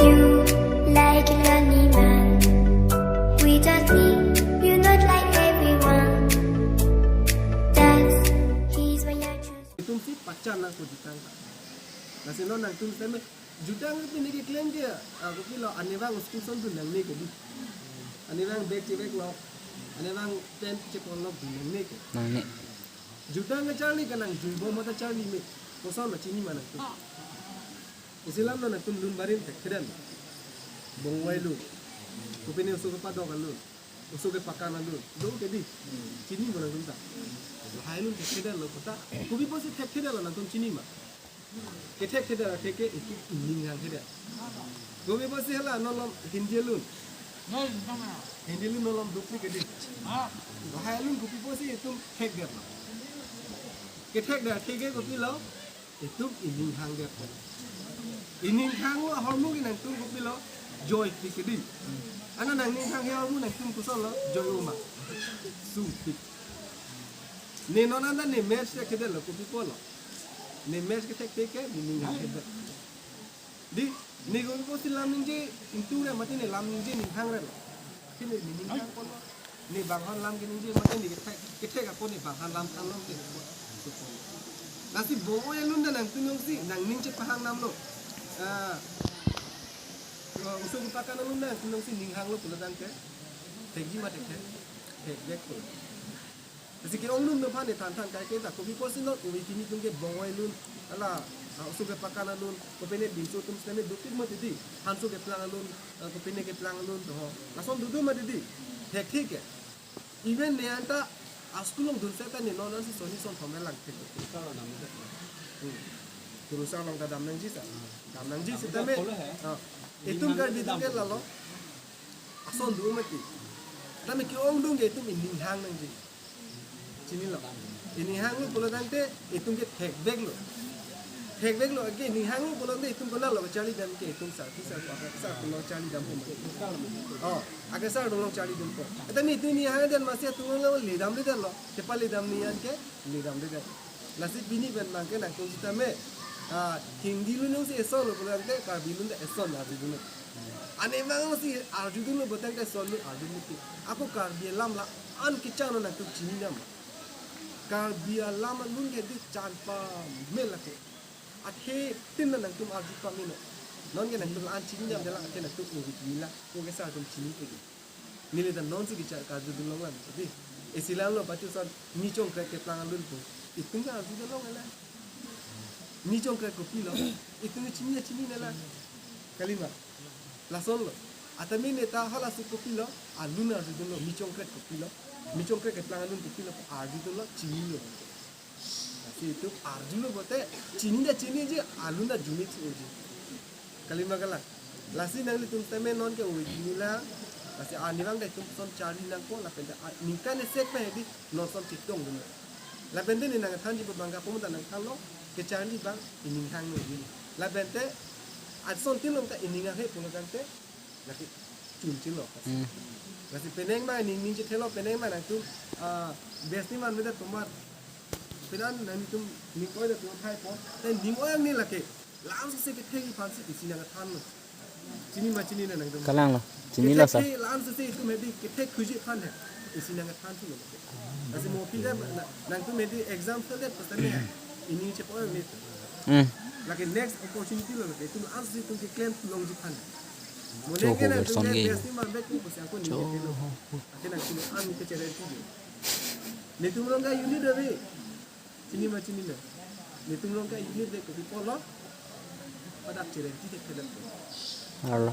You like a lonely man. Without me, you're not like everyone. That's he's why I choose. तुम सी पच्चा ना को जुटांग का नसे नो नंग तुम सेमे जुटांग पे निके क्लेम दिया को कि लो अनेवांग स्कूल सन दुन नंग ने के दी अनेवांग बेग चे बेग लो अनेवांग पेन चे पोन लो दुन नंग ने के Nani. जुटांग का चाली का नंग जुबो मत चाली में कोसा न चिनी माना तुम इस्लाम ना तुम लुन बारिन थे खिरन बोंगवाई लुन कुपिने उसो के पादो का लुन उसो के पकाना लुन दो के दी चिनी माना तुम ता हाई लुन थे खिरन लो पता कुपी पोसी थे खिरन लो ना तुम चिनी मा के थे खिरन थे के इकी इंगिंग हां खिरन कुपी पोसी हला नोलम हिंदी लुन हिंदी लुन नोलम दुपनी के दी हाई लुन कुपी पोसी तुम थे गया के थे गया थे के कुपी लो itu ingin hang dia pun ingin hang wa hormu ki nang tung kupi lo joy ki kedi ana nang ingin hang hormu nang tung kusol lo joy uma su pi ne no nanda ne match ke kede lo kupi polo ne match ke tek ke ingin hang kede di ne go ko silam ninje intu re mati ne lam ninje ning hang re lo ki ne ingin hang polo ne bang hon lam ke ninje mati ne ke tek ka pon ne bang han lam kan lo ke nasi bomo yang lunda nang tunong si nang ninche pahang nam lo usung pakan lunda tunong si ninghang lo pulatang ke tegi ma tek dek ko nasi ke ong lun no phane tan tan kai ke ta ko bi ko sin lo umi kini tung ke bomo yang lun ala usung ke pakan lun ko pene binso tum stene dukit ma didi hanso ke plang lun ko pene ke plang lun to lason dudu ma didi tek thik ke even ne anta Askulong dun seta ni nonan si soni son thome lag thik kalau nam ni terus long ta dam nang ji sa dam nang ji sita me etum kar di ke lalo ason du mati tame ki ong dung etum in hang nang ji chini lo ini hang lo polo dante etum ke thek beg lo age ni hang lo polo dante etum kona lo chali dam ke etum sa lo chali dam ko agar sa dong cari dum ko eta ni tu ni ha den masih tu lo le dam le lo cepat le dam ni an ke le dam le nasi bini ben mang ke nak tu kita me hindi lu nung si esol lo pulang ke kar bilun de esol la bilun ane mang si arju dun lo betang ke esol lu arju lu aku kar bi lam la an kicang nak tu cini nam kar bi lam lun ke di chan pa me la ke athe tin nak tu arju pa me no non ke nak tu an cini nam de la ke nak tu ko bi la ko ke sa tu cini ke nile dan non si ki ka ju dun long la di esilam lo pachu sa ni chong ke plang lun ko itung ka ju dun long la ni chong ke ko pi lo itung cini na la kalima la son lo atami ne ta hala su ko pi lo aluna ju dun lo ni chong ke ko pi lo ni chong ke plang lun ko pi lo a ju dun lo cini lo asi itu arju lo bote cini je aluna juni chu je kalima kala lasi nang litum teme non ke oi nila lasi anivang dai tum son chari nang ko la penda ningka ne sek pe di non son titong dun la pende ni nang thanji bu bangga pum dan nang khalo ke chari bang ining hang ni la pende at son tilong ta ining he pum dan te lasi chun chin lo lasi peneng ma ning ning je thelo peneng ma nang tu besti man me da tumar penan nang tum ning ko da tu thai po te ning o yang ni la ke lang se ke thegi phansi isi nang than lo chini ma chini na nang dum Kalang lo. Sini lah sa. lan se itu medi ke thek khuji phan hai isi nang than tu lo asi mo pi da nang tu medi exam se de pasane ini che po ni like next opportunity lo ke tu ans tu ke claim long ji phan mo le ke na tu ke besti ma be ku pasang ko ni ke lo ke nang tu an ke chere tu ni tu long ga unit de chini ma chini na ni tu long ga unit de ko pi lo pada chere ti ke da Allah.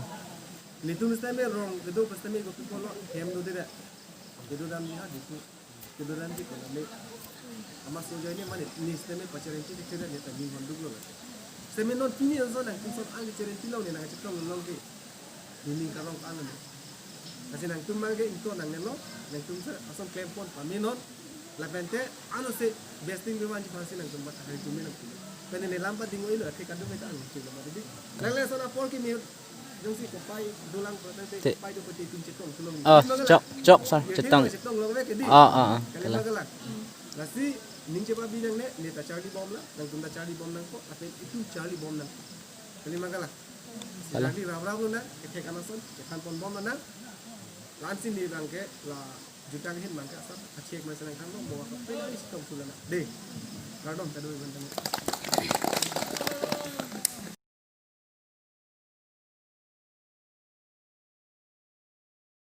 Nitum stame wrong gedo pastame go polo hem do dira gedo dan ni ha diku gedo dan di kola me ama soja ni mane ni stame pacharenti di tira ni ta ni hondu go stame non tini zo na kin so ang cherenti lo ni na chitong lo ke ni ka long ang ni kasi nang tum mage into nang no nang tum sa asom claim pon pa me non la pente ano se besting be man ji pasi nang tum ba hari tum nang pene ne lampa dingo ilo ke kadu me ta ang ke ba di lele so na por ki me Jom si ko pai dulang ko tante pai do pati tin cetong tulong. Cok sorry cetong. Cetong lo ke di. Kala. Nasi ning cepa binang ne ta Charlie bomb la nang tunda Charlie bomb nang ko ape itu Charlie bomb nang. Kali magala. Lagi rab-rab lu na, kek anasan, kekan pon bom na. Lan sini bangke la juta hin bangke asap, acek masalah kan lo bawa ke pelis kampung na. Deh, kardom tadu bentang.